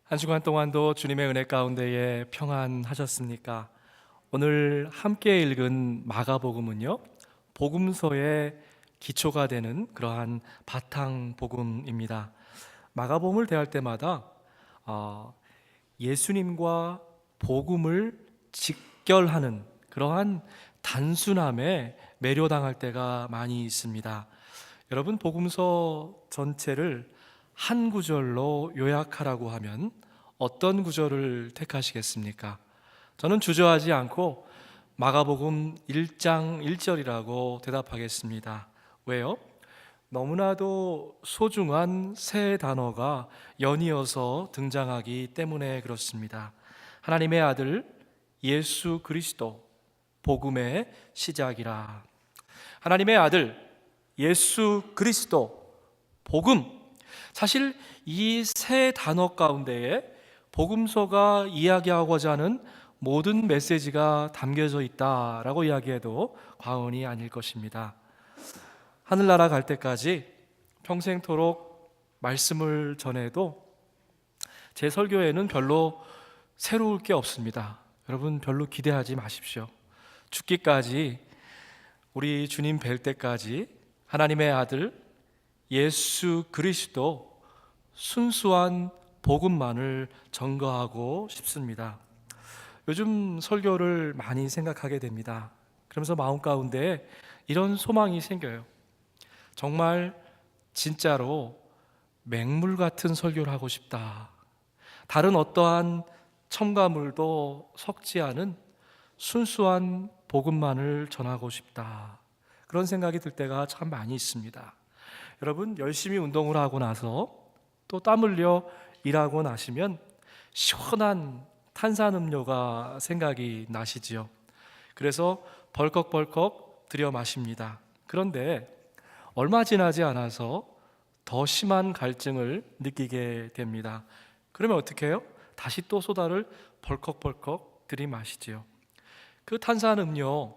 한 주간 동안도 주님의 은혜 가운데에 평안하셨습니까? 오늘 함께 읽은 마가복음은요, 복음서의 기초가 되는 그러한 바탕 복음입니다. 마가복음을 대할 때마다 예수님과 복음을 직결하는 그러한 단순함에 매료당할 때가 많이 있습니다. 여러분, 복음서 전체를 한 구절로 요약하라고 하면 어떤 구절을 택하시겠습니까? 저는 주저하지 않고 마가복음 1장 1절이라고 대답하겠습니다. 왜요? 너무나도 소중한 세 단어가 연이어서 등장하기 때문에 그렇습니다. 하나님의 아들 예수 그리스도, 복음의 시작이라. 하나님의 아들 예수 그리스도, 복음. 사실 이 세 단어 가운데에 복음서가 이야기하고자 하는 모든 메시지가 담겨져 있다라고 이야기해도 과언이 아닐 것입니다. 하늘나라 갈 때까지 평생토록 말씀을 전해도 제 설교에는 별로 새로울 게 없습니다. 여러분, 별로 기대하지 마십시오. 죽기까지, 우리 주님 뵐 때까지 하나님의 아들 예수 그리스도 순수한 복음만을 전거하고 싶습니다. 요즘 설교를 많이 생각하게 됩니다. 그러면서 마음 가운데 이런 소망이 생겨요. 정말 진짜로 맹물 같은 설교를 하고 싶다. 다른 어떠한 첨가물도 섞지 않은 순수한 복음만을 전하고 싶다. 그런 생각이 들 때가 참 많이 있습니다. 여러분, 열심히 운동을 하고 나서 또 땀 흘려 일하고 나시면 시원한 탄산음료가 생각이 나시지요. 그래서 벌컥벌컥 들여 마십니다. 그런데 얼마 지나지 않아서 더 심한 갈증을 느끼게 됩니다. 그러면 어떻게 해요? 다시 또 소다를 벌컥벌컥 들이마시지요. 그 탄산음료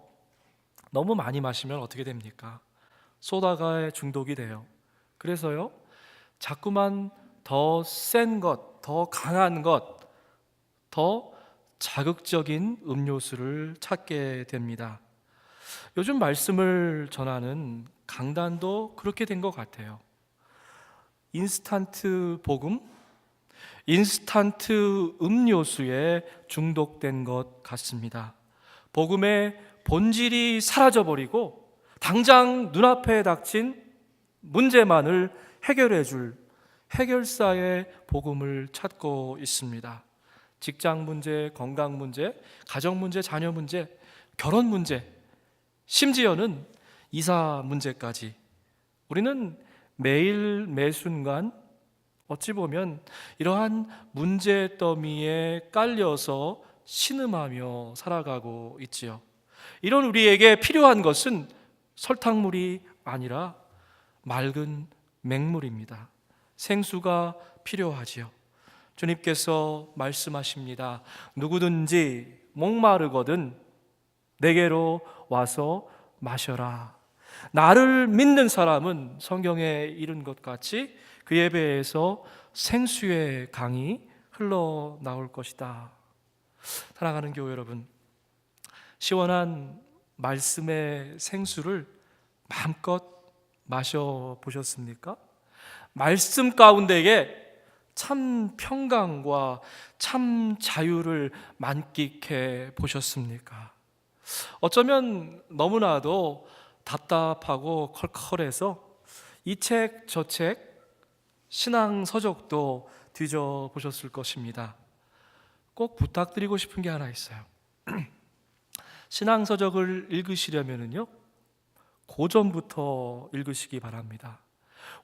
너무 많이 마시면 어떻게 됩니까? 소다가 중독이 돼요. 그래서요, 자꾸만 더 센 것, 더 강한 것, 더 자극적인 음료수를 찾게 됩니다. 요즘 말씀을 전하는 강단도 그렇게 된 것 같아요. 인스턴트 복음, 인스턴트 음료수에 중독된 것 같습니다. 복음의 본질이 사라져버리고 당장 눈앞에 닥친 문제만을 해결해 줄 해결사의 복음을 찾고 있습니다. 직장 문제, 건강 문제, 가정 문제, 자녀 문제, 결혼 문제, 심지어는 이사 문제까지 우리는 매일 매순간 어찌 보면 이러한 문제 더미에 깔려서 신음하며 살아가고 있지요. 이런 우리에게 필요한 것은 설탕물이 아니라 맑은 맹물입니다. 생수가 필요하지요. 주님께서 말씀하십니다. 누구든지 목마르거든 내게로 와서 마셔라. 나를 믿는 사람은 성경에 이른 것 같이 그의 배에서 생수의 강이 흘러나올 것이다. 사랑하는 교회 여러분, 시원한 말씀의 생수를 마음껏 마셔보셨습니까? 말씀 가운데에 참 평강과 참 자유를 만끽해 보셨습니까? 어쩌면 너무나도 답답하고 컬컬해서 이 책 저 책 신앙 서적도 뒤져보셨을 것입니다. 꼭 부탁드리고 싶은 게 하나 있어요. 신앙 서적을 읽으시려면요, 고전부터 읽으시기 바랍니다.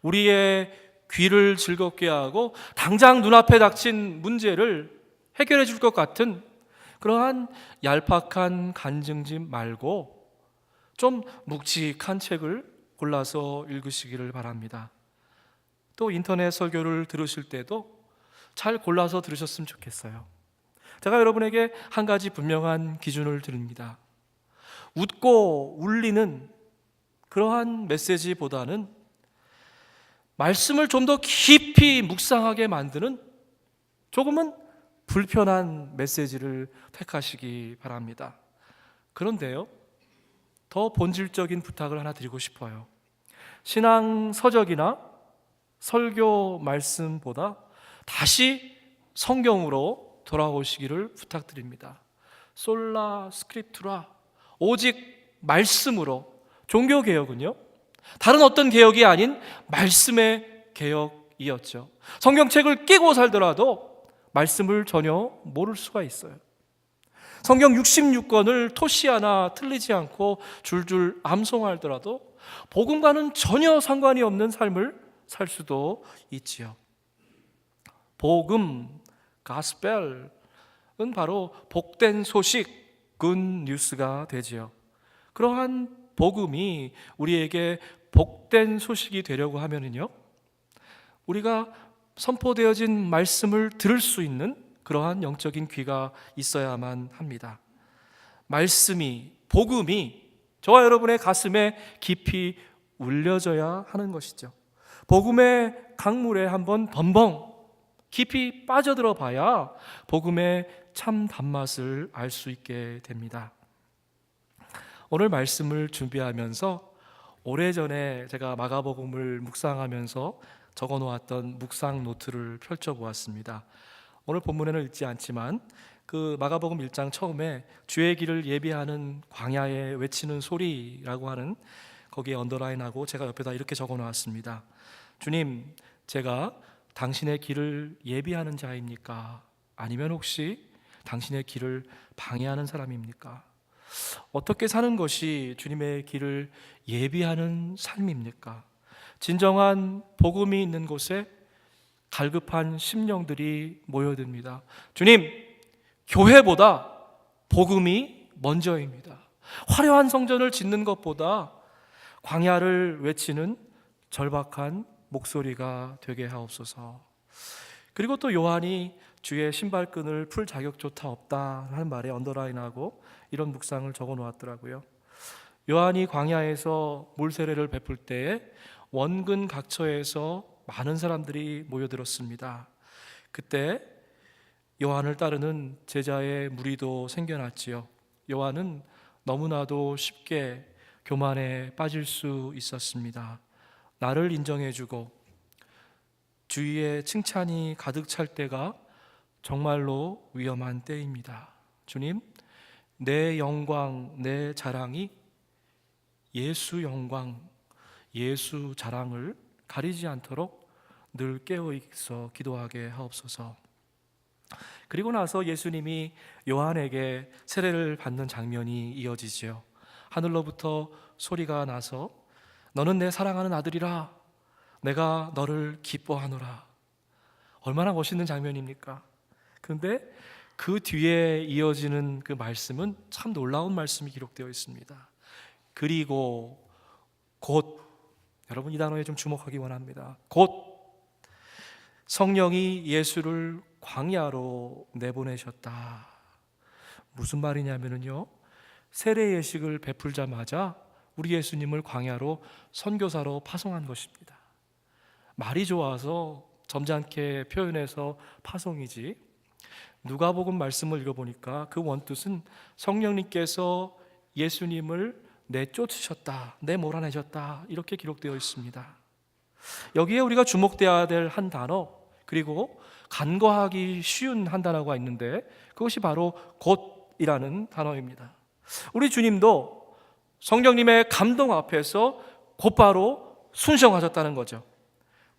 우리의 귀를 즐겁게 하고 당장 눈앞에 닥친 문제를 해결해 줄 것 같은 그러한 얄팍한 간증집 말고 좀 묵직한 책을 골라서 읽으시기를 바랍니다. 또 인터넷 설교를 들으실 때도 잘 골라서 들으셨으면 좋겠어요. 제가 여러분에게 한 가지 분명한 기준을 드립니다. 웃고 울리는 그러한 메시지보다는 말씀을 좀 더 깊이 묵상하게 만드는 조금은 불편한 메시지를 택하시기 바랍니다. 그런데요, 더 본질적인 부탁을 하나 드리고 싶어요. 신앙 서적이나 설교 말씀보다 다시 성경으로 돌아오시기를 부탁드립니다. 솔라 스크립투라, 오직 말씀으로. 종교개혁은요, 다른 어떤 개혁이 아닌 말씀의 개혁이었죠. 성경책을 끼고 살더라도 말씀을 전혀 모를 수가 있어요. 성경 66권을 토시 하나 틀리지 않고 줄줄 암송하더라도 복음과는 전혀 상관이 없는 삶을 살 수도 있지요. 복음, 가스펠은 바로 복된 소식, 굿 뉴스가 되지요. 그러한 복음이 우리에게 복된 소식이 되려고 하면은요, 우리가 선포되어진 말씀을 들을 수 있는 그러한 영적인 귀가 있어야만 합니다. 말씀이, 복음이 저와 여러분의 가슴에 깊이 울려져야 하는 것이죠. 복음의 강물에 한번 덤벙 깊이 빠져들어 봐야 복음의 참 단맛을 알 수 있게 됩니다. 오늘 말씀을 준비하면서 오래전에 제가 마가복음을 묵상하면서 적어 놓았던 묵상 노트를 펼쳐보았습니다. 오늘 본문에는 읽지 않지만 그 마가복음 1장 처음에 주의 길을 예비하는 광야에 외치는 소리라고 하는 거기에 언더라인하고 제가 옆에다 이렇게 적어 놓았습니다. 주님, 제가 당신의 길을 예비하는 자입니까? 아니면 혹시 당신의 길을 방해하는 사람입니까? 어떻게 사는 것이 주님의 길을 예비하는 삶입니까? 진정한 복음이 있는 곳에 갈급한 심령들이 모여듭니다. 주님, 교회보다 복음이 먼저입니다. 화려한 성전을 짓는 것보다 광야를 외치는 절박한 목소리가 되게 하옵소서. 그리고 또 요한이 주의 신발끈을 풀 자격조차 없다 하는 말에 언더라인하고 이런 묵상을 적어 놓았더라고요. 요한이 광야에서 물세례를 베풀 때에 원근 각처에서 많은 사람들이 모여들었습니다. 그때 요한을 따르는 제자의 무리도 생겨났지요. 요한은 너무나도 쉽게 교만에 빠질 수 있었습니다. 나를 인정해주고 주위에 칭찬이 가득 찰 때가 정말로 위험한 때입니다. 주님, 내 영광, 내 자랑이 예수 영광, 예수 자랑을 가리지 않도록 늘 깨어있어 기도하게 하옵소서. 그리고 나서 예수님이 요한에게 세례를 받는 장면이 이어지지요. 하늘로부터 소리가 나서 너는 내 사랑하는 아들이라, 내가 너를 기뻐하노라. 얼마나 멋있는 장면입니까? 그런데 그 뒤에 이어지는 그 말씀은 참 놀라운 말씀이 기록되어 있습니다. 그리고 곧, 여러분 이 단어에 좀 주목하기 원합니다. 곧 성령이 예수를 광야로 내보내셨다. 무슨 말이냐면요, 세례 예식을 베풀자마자 우리 예수님을 광야로 선교사로 파송한 것입니다. 말이 좋아서 점잖게 표현해서 파송이지, 누가복음 말씀을 읽어보니까 그 원뜻은 성령님께서 예수님을 내쫓으셨다, 내몰아내셨다, 이렇게 기록되어 있습니다. 여기에 우리가 주목되어야 될 한 단어, 그리고 간과하기 쉬운 한 단어가 있는데 그것이 바로 곧이라는 단어입니다. 우리 주님도 성령님의 감동 앞에서 곧바로 순종하셨다는 거죠.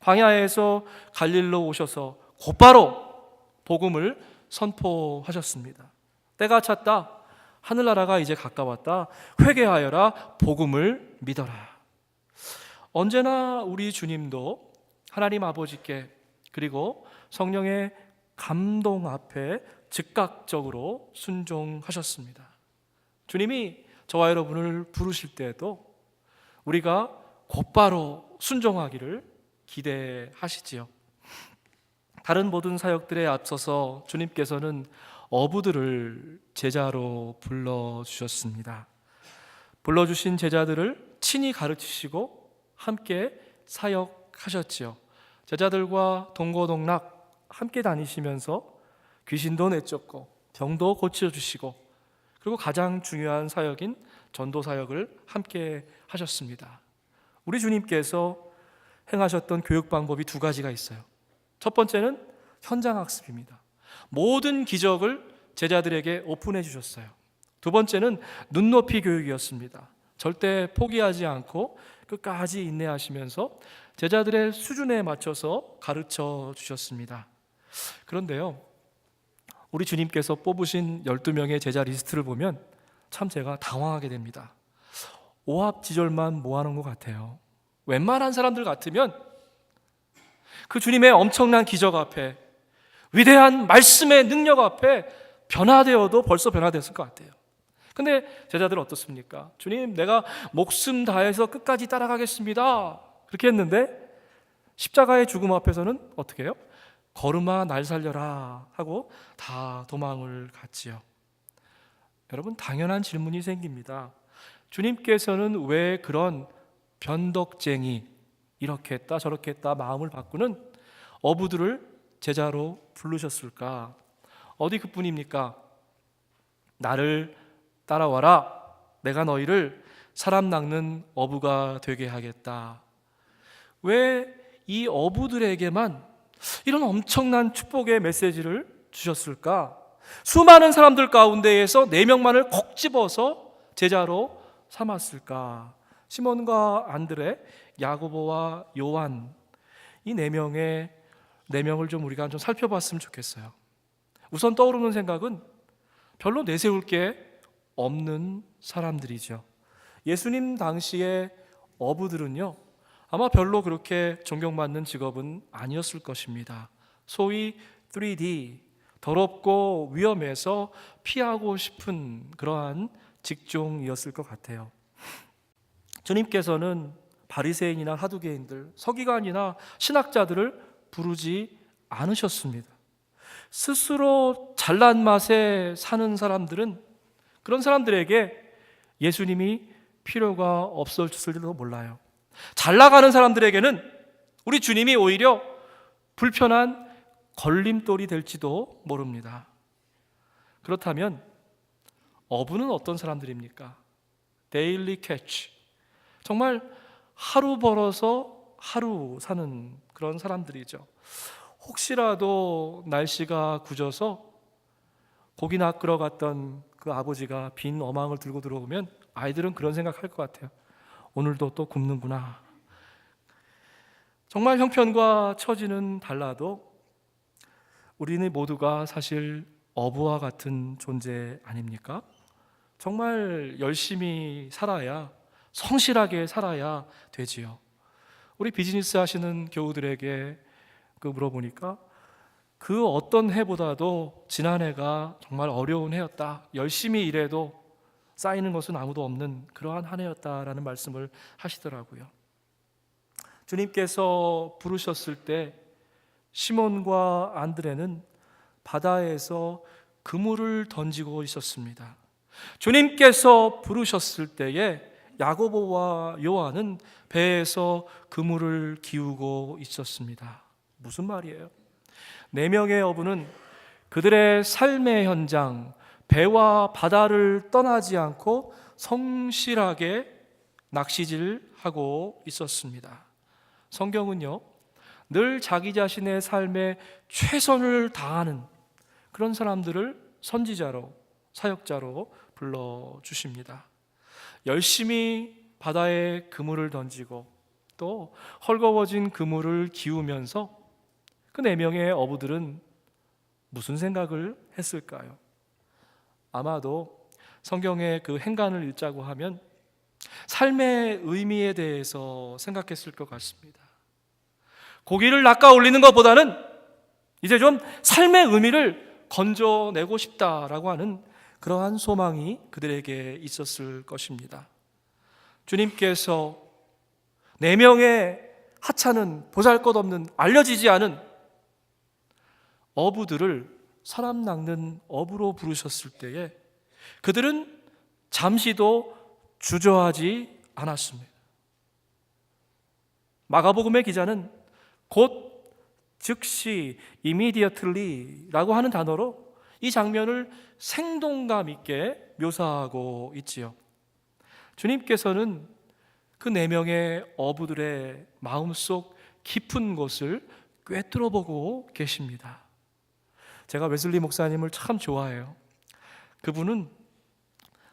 광야에서 갈릴리로 오셔서 곧바로 복음을 선포하셨습니다. 때가 찼다, 하늘나라가 이제 가까웠다, 회개하여라, 복음을 믿어라. 언제나 우리 주님도 하나님 아버지께 그리고 성령의 감동 앞에 즉각적으로 순종하셨습니다. 주님이 저와 여러분을 부르실 때에도 우리가 곧바로 순종하기를 기대하시지요. 다른 모든 사역들에 앞서서 주님께서는 어부들을 제자로 불러주셨습니다. 불러주신 제자들을 친히 가르치시고 함께 사역하셨지요. 제자들과 동고동락 함께 다니시면서 귀신도 내쫓고 병도 고쳐주시고 그리고 가장 중요한 사역인 전도 사역을 함께 하셨습니다. 우리 주님께서 행하셨던 교육 방법이 두 가지가 있어요. 첫 번째는 현장 학습입니다. 모든 기적을 제자들에게 오픈해 주셨어요. 두 번째는 눈높이 교육이었습니다. 절대 포기하지 않고 끝까지 인내하시면서 제자들의 수준에 맞춰서 가르쳐 주셨습니다. 그런데요, 우리 주님께서 뽑으신 12명의 제자 리스트를 보면 참 제가 당황하게 됩니다. 오합지졸만 모아놓은 것 같아요. 웬만한 사람들 같으면 그 주님의 엄청난 기적 앞에, 위대한 말씀의 능력 앞에 변화되어도 벌써 변화됐을 것 같아요. 근데 제자들은 어떻습니까? 주님, 내가 목숨 다해서 끝까지 따라가겠습니다. 그렇게 했는데 십자가의 죽음 앞에서는 어떻게 해요? 걸음아 날 살려라 하고 다 도망을 갔지요. 여러분, 당연한 질문이 생깁니다. 주님께서는 왜 그런 변덕쟁이, 이렇게 했다 저렇게 했다 마음을 바꾸는 어부들을 제자로 부르셨을까? 어디 그뿐입니까? 나를 따라와라, 내가 너희를 사람 낚는 어부가 되게 하겠다. 왜 이 어부들에게만 이런 엄청난 축복의 메시지를 주셨을까? 수많은 사람들 가운데에서 4명만을 콕 집어서 제자로 삼았을까? 시몬과 안드레, 야고보와 요한, 이 4명을 좀 우리가 좀 살펴봤으면 좋겠어요. 우선 떠오르는 생각은 별로 내세울 게 없는 사람들이죠. 예수님 당시의 어부들은요, 아마 별로 그렇게 존경받는 직업은 아니었을 것입니다. 소위 3D, 더럽고 위험해서 피하고 싶은 그러한 직종이었을 것 같아요. 주님께서는 바리새인이나 사두개인들, 서기관이나 신학자들을 부르지 않으셨습니다. 스스로 잘난 맛에 사는 사람들은, 그런 사람들에게 예수님이 필요가 없었을지도 몰라요. 잘 나가는 사람들에게는 우리 주님이 오히려 불편한 걸림돌이 될지도 모릅니다. 그렇다면 어부는 어떤 사람들입니까? 데일리 캐치, 정말 하루 벌어서 하루 사는 그런 사람들이죠. 혹시라도 날씨가 굳어서 고기 낚으러 갔던 그 아버지가 빈 어망을 들고 들어오면 아이들은 그런 생각할 것 같아요. 오늘도 또 굶는구나. 정말 형편과 처지는 달라도 우리는 모두가 사실 어부와 같은 존재 아닙니까? 정말 열심히 살아야, 성실하게 살아야 되지요. 우리 비즈니스 하시는 교우들에게 물어보니까 그 어떤 해보다도 지난해가 정말 어려운 해였다. 열심히 일해도 쌓이는 것은 아무도 없는 그러한 한 해였다라는 말씀을 하시더라고요. 주님께서 부르셨을 때 시몬과 안드레는 바다에서 그물을 던지고 있었습니다. 주님께서 부르셨을 때에 야고보와 요한은 배에서 그물을 기우고 있었습니다. 무슨 말이에요? 4명의 어부는 그들의 삶의 현장, 배와 바다를 떠나지 않고 성실하게 낚시질하고 있었습니다. 성경은요, 늘 자기 자신의 삶에 최선을 다하는 그런 사람들을 선지자로, 사역자로 불러주십니다. 열심히 바다에 그물을 던지고 또 헐거워진 그물을 기우면서 그 4명의 어부들은 무슨 생각을 했을까요? 아마도 성경의 그 행간을 읽자고 하면 삶의 의미에 대해서 생각했을 것 같습니다. 고기를 낚아 올리는 것보다는 이제 좀 삶의 의미를 건져내고 싶다라고 하는 그러한 소망이 그들에게 있었을 것입니다. 주님께서 4명의 하찮은, 보잘것없는, 알려지지 않은 어부들을 사람 낚는 어부로 부르셨을 때에 그들은 잠시도 주저하지 않았습니다. 마가복음의 기자는 곧 즉시, immediately라고 하는 단어로 이 장면을 생동감 있게 묘사하고 있지요. 주님께서는 그 네 명의 어부들의 마음속 깊은 곳을 꿰뚫어 보고 계십니다. 제가 웨슬리 목사님을 참 좋아해요. 그분은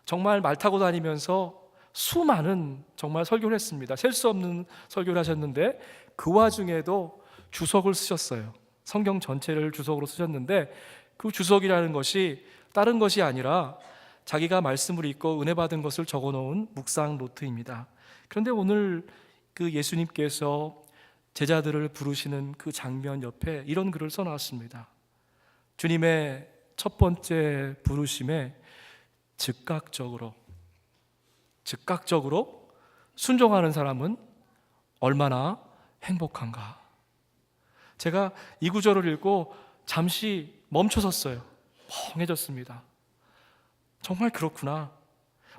정말 말 타고 다니면서 수많은 정말 설교를 했습니다. 셀 수 없는 설교를 하셨는데 그 와중에도 주석을 쓰셨어요. 성경 전체를 주석으로 쓰셨는데 그 주석이라는 것이 다른 것이 아니라 자기가 말씀을 읽고 은혜 받은 것을 적어 놓은 묵상 노트입니다. 그런데 오늘 그 예수님께서 제자들을 부르시는 그 장면 옆에 이런 글을 써놨습니다. 주님의 첫 번째 부르심에 즉각적으로 순종하는 사람은 얼마나 행복한가. 제가 이 구절을 읽고 잠시 멈춰섰어요. 멍해졌습니다. 정말 그렇구나.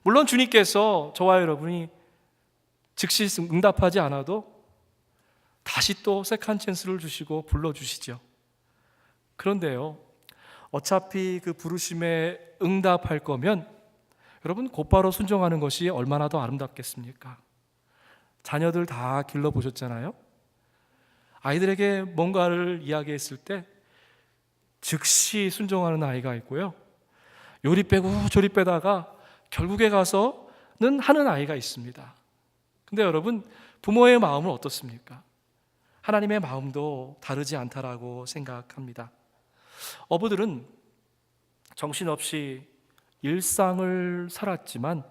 물론 주님께서 저와 여러분이 즉시 응답하지 않아도 다시 또 세컨 찬스를 주시고 불러주시죠. 그런데요, 어차피 그 부르심에 응답할 거면 여러분 곧바로 순종하는 것이 얼마나 더 아름답겠습니까? 자녀들 다 길러보셨잖아요. 아이들에게 뭔가를 이야기했을 때 즉시 순종하는 아이가 있고요, 요리 빼고 조리 빼다가 결국에 가서는 하는 아이가 있습니다. 근데 여러분, 부모의 마음은 어떻습니까? 하나님의 마음도 다르지 않다라고 생각합니다. 어부들은 정신없이 일상을 살았지만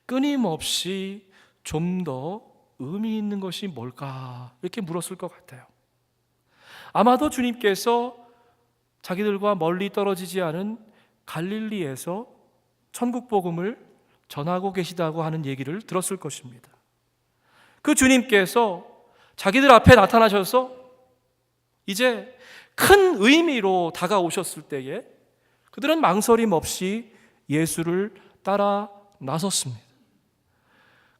끊임없이 좀 더 의미 있는 것이 뭘까 이렇게 물었을 것 같아요. 아마도 주님께서 자기들과 멀리 떨어지지 않은 갈릴리에서 천국 복음을 전하고 계시다고 하는 얘기를 들었을 것입니다. 그 주님께서 자기들 앞에 나타나셔서 이제 큰 의미로 다가오셨을 때에 그들은 망설임 없이 예수를 따라 나섰습니다.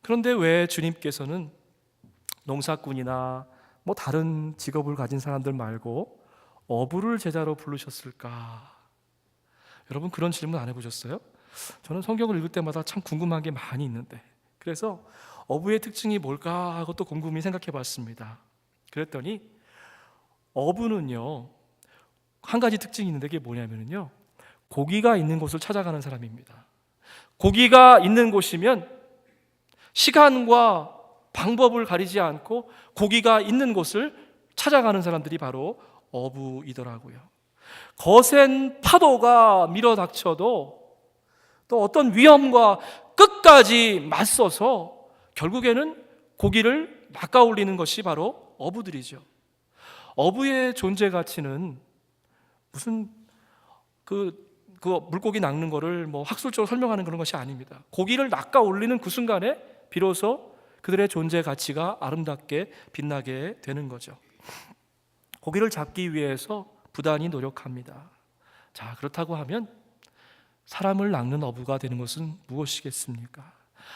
그런데 왜 주님께서는 농사꾼이나 뭐 다른 직업을 가진 사람들 말고 어부를 제자로 부르셨을까? 여러분, 그런 질문 안 해보셨어요? 저는 성경을 읽을 때마다 참 궁금한 게 많이 있는데, 그래서 어부의 특징이 뭘까 하고 또 곰곰이 생각해 봤습니다. 그랬더니 어부는요, 한 가지 특징이 있는데 그게 뭐냐면요, 고기가 있는 곳을 찾아가는 사람입니다. 고기가 있는 곳이면 시간과 방법을 가리지 않고 고기가 있는 곳을 찾아가는 사람들이 바로 어부이더라고요. 거센 파도가 밀어닥쳐도 또 어떤 위험과 끝까지 맞서서 결국에는 고기를 낚아올리는 것이 바로 어부들이죠. 어부의 존재 가치는 무슨 그 물고기 낚는 거를 뭐 학술적으로 설명하는 그런 것이 아닙니다. 고기를 낚아올리는 그 순간에 비로소 그들의 존재 가치가 아름답게 빛나게 되는 거죠. 고기를 잡기 위해서 부단히 노력합니다. 자, 그렇다고 하면 사람을 낚는 어부가 되는 것은 무엇이겠습니까?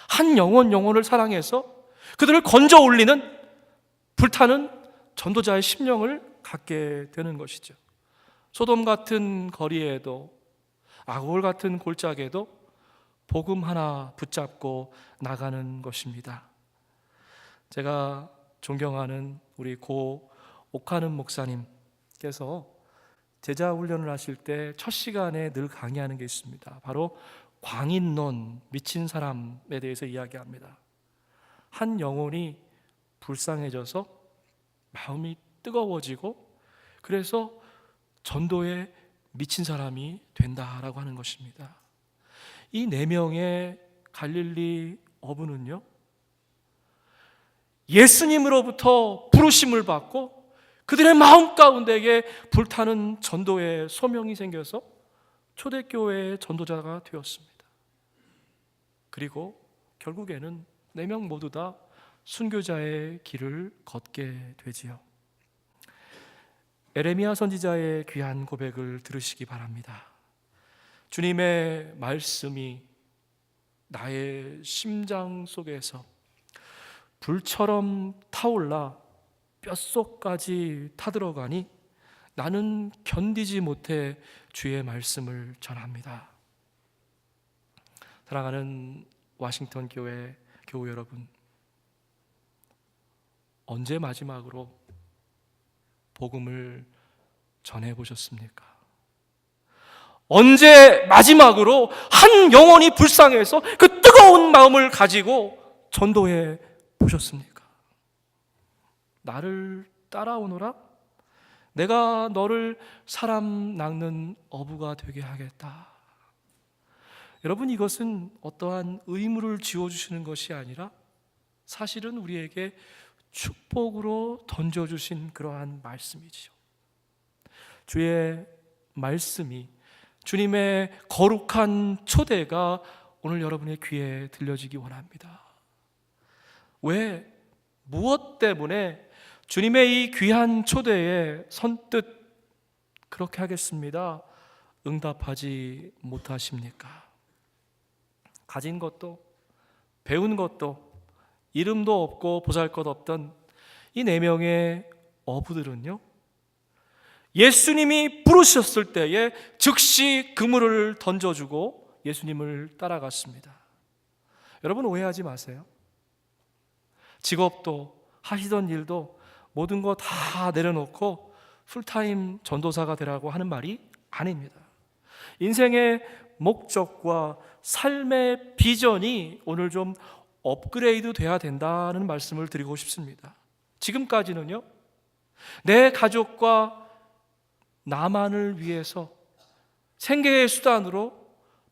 한 영혼을 사랑해서 그들을 건져 올리는 불타는 전도자의 심령을 갖게 되는 것이죠. 소돔 같은 거리에도, 아골 같은 골짜기에도 복음 하나 붙잡고 나가는 것입니다. 제가 존경하는 우리 고 옥하는 목사님께서 제자 훈련을 하실 때 첫 시간에 늘 강의하는 게 있습니다. 바로 광인론, 미친 사람에 대해서 이야기합니다. 한 영혼이 불쌍해져서 마음이 뜨거워지고 그래서 전도에 미친 사람이 된다라고 하는 것입니다. 이 4명의 갈릴리 어부는요, 예수님으로부터 부르심을 받고 그들의 마음 가운데에 불타는 전도의 소명이 생겨서 초대교회의 전도자가 되었습니다. 그리고 결국에는 4명 모두 다 순교자의 길을 걷게 되지요. 에레미야 선지자의 귀한 고백을 들으시기 바랍니다. 주님의 말씀이 나의 심장 속에서 불처럼 타올라 뼛속까지 타들어가니 나는 견디지 못해 주의 말씀을 전합니다. 사랑하는 워싱턴 교회 교우 여러분, 언제 마지막으로 복음을 전해보셨습니까? 언제 마지막으로 한 영혼이 불쌍해서 그 뜨거운 마음을 가지고 전도해 보셨습니까? 나를 따라오너라? 내가 너를 사람 낚는 어부가 되게 하겠다. 여러분, 이것은 어떠한 의무를 지어주시는 것이 아니라 사실은 우리에게 축복으로 던져주신 그러한 말씀이지요. 주의 말씀이, 주님의 거룩한 초대가 오늘 여러분의 귀에 들려지기 원합니다. 왜? 무엇 때문에 주님의 이 귀한 초대에 선뜻 그렇게 하겠습니다 응답하지 못하십니까? 가진 것도 배운 것도 이름도 없고 보잘것없던 이 4명의 어부들은요, 예수님이 부르셨을 때에 즉시 그물을 던져주고 예수님을 따라갔습니다. 여러분, 오해하지 마세요. 직업도 하시던 일도 모든 거 다 내려놓고 풀타임 전도사가 되라고 하는 말이 아닙니다. 인생의 목적과 삶의 비전이 오늘 좀 업그레이드 돼야 된다는 말씀을 드리고 싶습니다. 지금까지는요, 내 가족과 나만을 위해서 생계의 수단으로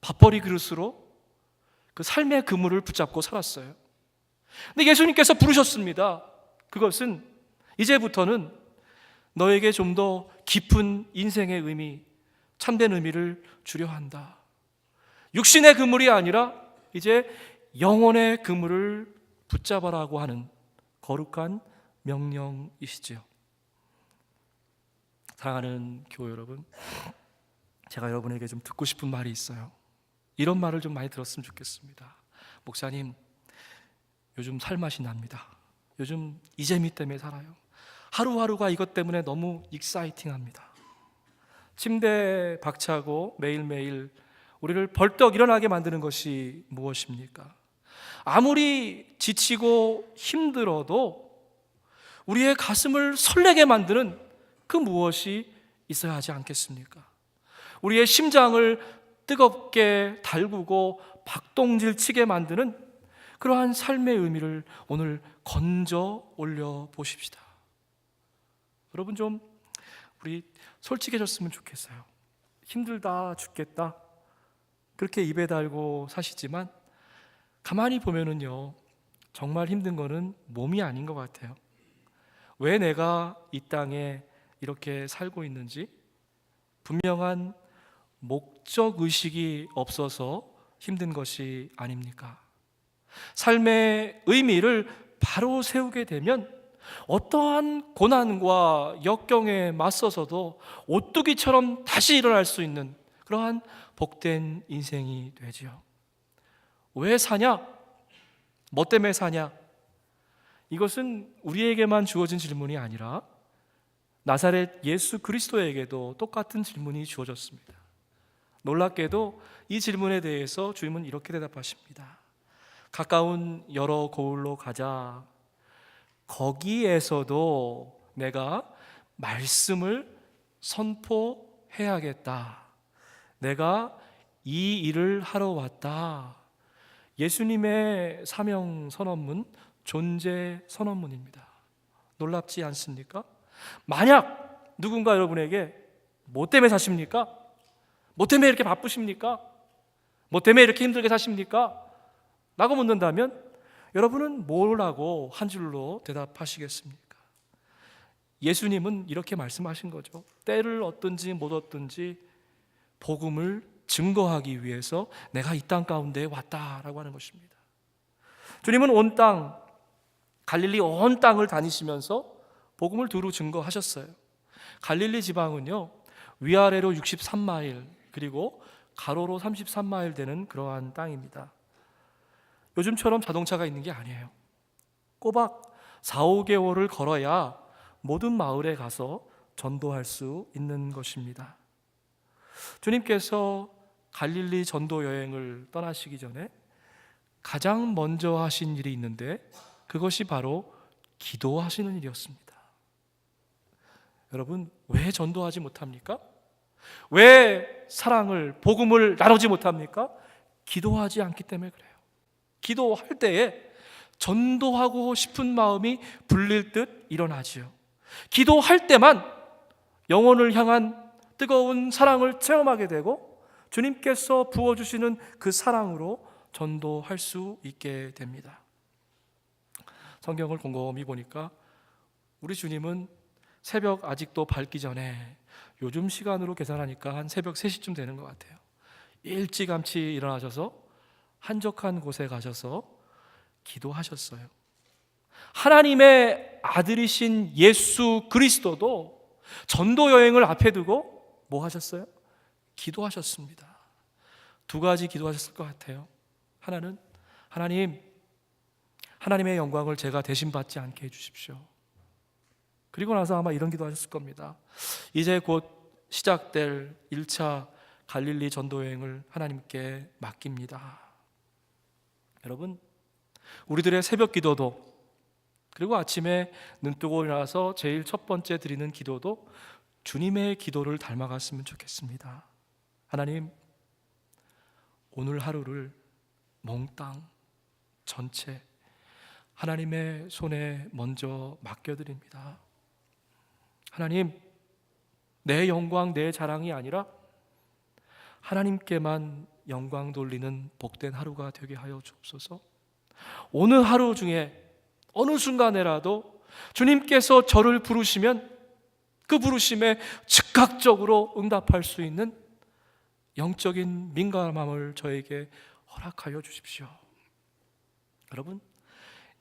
밥벌이 그릇으로 그 삶의 그물을 붙잡고 살았어요. 근데 예수님께서 부르셨습니다. 그것은 이제부터는 너에게 좀 더 깊은 인생의 의미, 참된 의미를 주려 한다. 육신의 그물이 아니라 이제 영혼의 그물을 붙잡아라고 하는 거룩한 명령이시지요. 사랑하는 교회 여러분, 제가 여러분에게 좀 듣고 싶은 말이 있어요. 이런 말을 좀 많이 들었으면 좋겠습니다. 목사님, 요즘 살맛이 납니다. 요즘 이재미 때문에 살아요. 하루하루가 이것 때문에 너무 익사이팅합니다. 침대에 박차고 매일매일 우리를 벌떡 일어나게 만드는 것이 무엇입니까? 아무리 지치고 힘들어도 우리의 가슴을 설레게 만드는 그 무엇이 있어야 하지 않겠습니까? 우리의 심장을 뜨겁게 달구고 박동질 치게 만드는 그러한 삶의 의미를 오늘 건져 올려 보십시다. 여러분, 좀 우리 솔직해졌으면 좋겠어요. 힘들다 죽겠다 그렇게 입에 달고 사시지만 가만히 보면은요, 정말 힘든 거는 몸이 아닌 것 같아요. 왜 내가 이 땅에 이렇게 살고 있는지 분명한 목적의식이 없어서 힘든 것이 아닙니까? 삶의 의미를 바로 세우게 되면 어떠한 고난과 역경에 맞서서도 오뚜기처럼 다시 일어날 수 있는 그러한 복된 인생이 되지요. 왜 사냐? 뭐 때문에 사냐? 이것은 우리에게만 주어진 질문이 아니라 나사렛 예수 그리스도에게도 똑같은 질문이 주어졌습니다. 놀랍게도 이 질문에 대해서 주님은 이렇게 대답하십니다. 가까운 여러 고을로 가자. 거기에서도 내가 말씀을 선포해야겠다. 내가 이 일을 하러 왔다. 예수님의 사명 선언문, 존재 선언문입니다. 놀랍지 않습니까? 만약 누군가 여러분에게 뭐 때문에 사십니까? 뭐 때문에 이렇게 바쁘십니까? 뭐 때문에 이렇게 힘들게 사십니까? 라고 묻는다면 여러분은 뭐라고 한 줄로 대답하시겠습니까? 예수님은 이렇게 말씀하신 거죠. 때를 얻든지 못 얻든지 복음을 증거하기 위해서 내가 이 땅 가운데 왔다라고 하는 것입니다. 주님은 온 땅, 갈릴리 온 땅을 다니시면서 복음을 두루 증거하셨어요. 갈릴리 지방은요, 위아래로 63마일 그리고 가로로 33마일 되는 그러한 땅입니다. 요즘처럼 자동차가 있는 게 아니에요. 꼬박 4, 5개월을 걸어야 모든 마을에 가서 전도할 수 있는 것입니다. 주님께서 갈릴리 전도 여행을 떠나시기 전에 가장 먼저 하신 일이 있는데 그것이 바로 기도하시는 일이었습니다. 여러분, 왜 전도하지 못합니까? 왜 사랑을, 복음을 나누지 못합니까? 기도하지 않기 때문에 그래요. 기도할 때에 전도하고 싶은 마음이 불릴 듯 일어나지요. 기도할 때만 영혼을 향한 뜨거운 사랑을 체험하게 되고 주님께서 부어주시는 그 사랑으로 전도할 수 있게 됩니다. 성경을 곰곰이 보니까 우리 주님은 새벽 아직도 밝기 전에, 요즘 시간으로 계산하니까 한 새벽 3시쯤 되는 것 같아요, 일찌감치 일어나셔서 한적한 곳에 가셔서 기도하셨어요. 하나님의 아들이신 예수 그리스도도 전도 여행을 앞에 두고 뭐 하셨어요? 기도하셨습니다. 2가지 기도하셨을 것 같아요. 하나는, 하나님의 영광을 제가 대신 받지 않게 해주십시오. 그리고 나서 아마 이런 기도하셨을 겁니다. 이제 곧 시작될 1차 갈릴리 전도 여행을 하나님께 맡깁니다. 여러분, 우리들의 새벽 기도도, 그리고 아침에 눈뜨고 일어나서 제일 첫 번째 드리는 기도도 주님의 기도를 닮아갔으면 좋겠습니다. 하나님, 오늘 하루를 몽땅 전체 하나님의 손에 먼저 맡겨드립니다. 하나님, 내 영광, 내 자랑이 아니라 하나님께만 영광 돌리는 복된 하루가 되게 하여 주옵소서. 오늘 하루 중에 어느 순간에라도 주님께서 저를 부르시면 그 부르심에 즉각적으로 응답할 수 있는 영적인 민감함을 저에게 허락하여 주십시오. 여러분,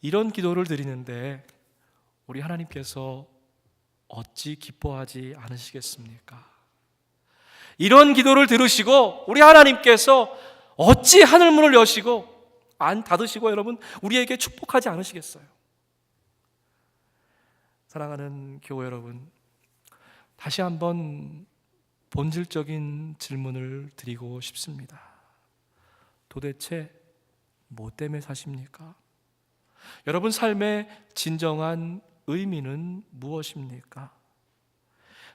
이런 기도를 드리는데 우리 하나님께서 어찌 기뻐하지 않으시겠습니까? 이런 기도를 들으시고 우리 하나님께서 어찌 하늘문을 여시고 안 닫으시고 여러분 우리에게 축복하지 않으시겠어요? 사랑하는 교회 여러분, 다시 한번 본질적인 질문을 드리고 싶습니다. 도대체 뭐 때문에 사십니까? 여러분 삶의 진정한 의미는 무엇입니까?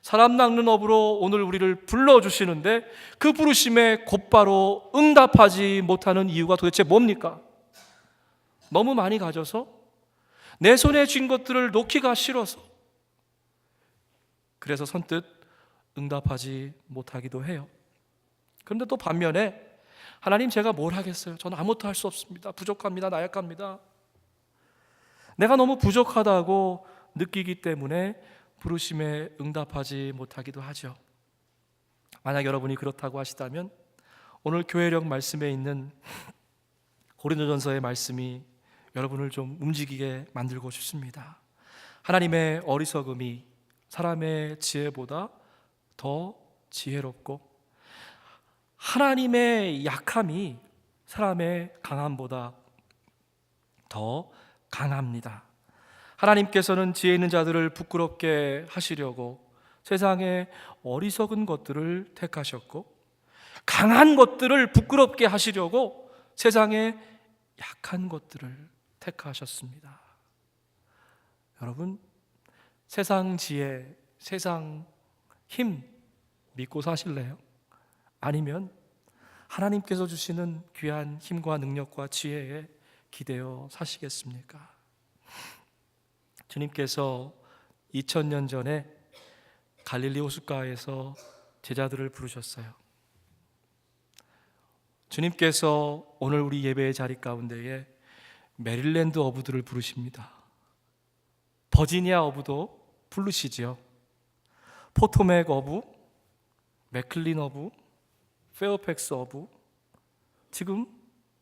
사람 낚는 업으로 오늘 우리를 불러주시는데 그 부르심에 곧바로 응답하지 못하는 이유가 도대체 뭡니까? 너무 많이 가져서 내 손에 쥔 것들을 놓기가 싫어서, 그래서 선뜻 응답하지 못하기도 해요. 그런데 또 반면에 하나님, 제가 뭘 하겠어요? 저는 아무것도 할 수 없습니다. 부족합니다. 나약합니다. 내가 너무 부족하다고 느끼기 때문에 부르심에 응답하지 못하기도 하죠. 만약 여러분이 그렇다고 하시다면 오늘 교회력 말씀에 있는 고린도전서의 말씀이 여러분을 좀 움직이게 만들고 싶습니다. 하나님의 어리석음이 사람의 지혜보다 더 지혜롭고 하나님의 약함이 사람의 강함보다 더 강합니다. 하나님께서는 지혜 있는 자들을 부끄럽게 하시려고 세상의 어리석은 것들을 택하셨고, 강한 것들을 부끄럽게 하시려고 세상의 약한 것들을 택하셨습니다. 여러분, 세상 지혜, 세상 힘 믿고 사실래요? 아니면 하나님께서 주시는 귀한 힘과 능력과 지혜에 기대어 사시겠습니까? 주님께서 2000년 전에 갈릴리 호숫가에서 제자들을 부르셨어요. 주님께서 오늘 우리 예배의 자리 가운데에 메릴랜드 어부들을 부르십니다. 버지니아 어부도 부르시지요. 포토맥 어부, 맥클린 어부, 페어팩스 어부, 지금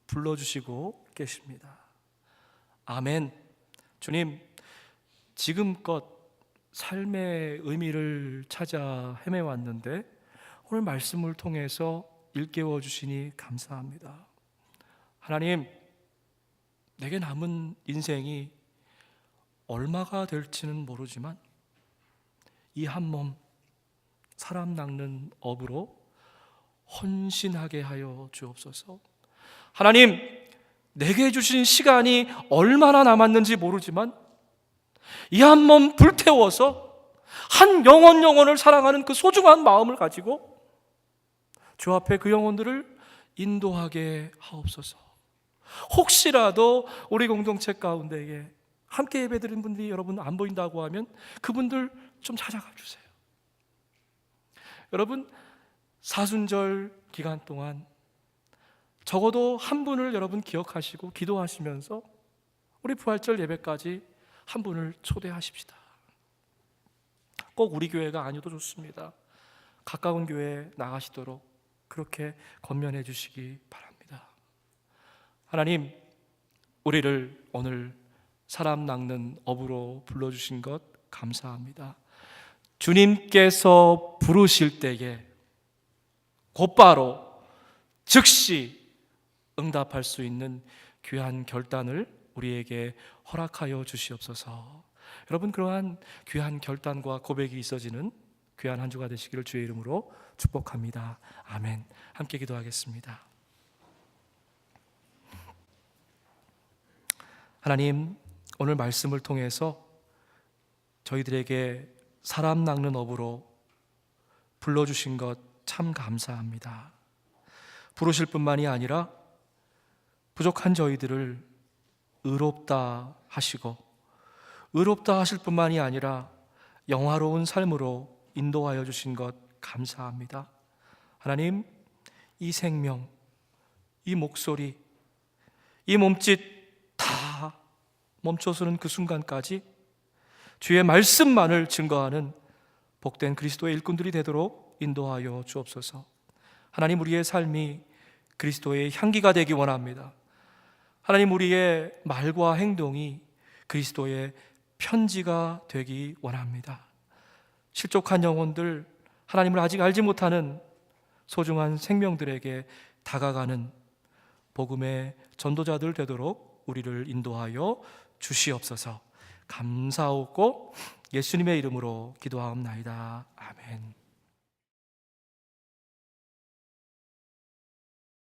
불러주시고 계십니다. 아멘. 주님, 지금껏 삶의 의미를 찾아 헤매왔는데 오늘 말씀을 통해서 일깨워 주시니 감사합니다. 하나님, 내게 남은 인생이 얼마가 될지는 모르지만 이 한 몸 사람 낚는 업으로 헌신하게 하여 주옵소서. 하나님, 내게 주신 시간이 얼마나 남았는지 모르지만 이 한 몸 불태워서 한 영혼을 사랑하는 그 소중한 마음을 가지고 주 앞에 그 영혼들을 인도하게 하옵소서. 혹시라도 우리 공동체 가운데에 함께 예배드린 분들이 여러분 안 보인다고 하면 그분들 좀 찾아가 주세요. 여러분, 사순절 기간 동안 적어도 한 분을 여러분 기억하시고 기도하시면서 우리 부활절 예배까지 한 분을 초대하십시다. 꼭 우리 교회가 아니어도 좋습니다. 가까운 교회에 나가시도록 그렇게 권면해 주시기 바랍니다. 하나님, 우리를 오늘 사람 낚는 업으로 불러주신 것 감사합니다. 주님께서 부르실 때에 곧바로 즉시 응답할 수 있는 귀한 결단을 우리에게 허락하여 주시옵소서. 여러분, 그러한 귀한 결단과 고백이 있어지는 귀한 한 주가 되시기를 주의 이름으로 축복합니다. 아멘. 함께 기도하겠습니다. 하나님, 오늘 말씀을 통해서 저희들에게 사람 낚는 업으로 불러주신 것 참 감사합니다. 부르실 뿐만이 아니라 부족한 저희들을 의롭다 하시고, 의롭다 하실 뿐만이 아니라 영화로운 삶으로 인도하여 주신 것 감사합니다. 하나님, 이 생명, 이 목소리, 이 몸짓 다 멈춰서는 그 순간까지 주의 말씀만을 증거하는 복된 그리스도의 일꾼들이 되도록 인도하여 주옵소서. 하나님, 우리의 삶이 그리스도의 향기가 되기 원합니다. 하나님, 우리의 말과 행동이 그리스도의 편지가 되기 원합니다. 실족한 영혼들, 하나님을 아직 알지 못하는 소중한 생명들에게 다가가는 복음의 전도자들 되도록 우리를 인도하여 주시옵소서. 감사하고 예수님의 이름으로 기도하옵나이다. 아멘.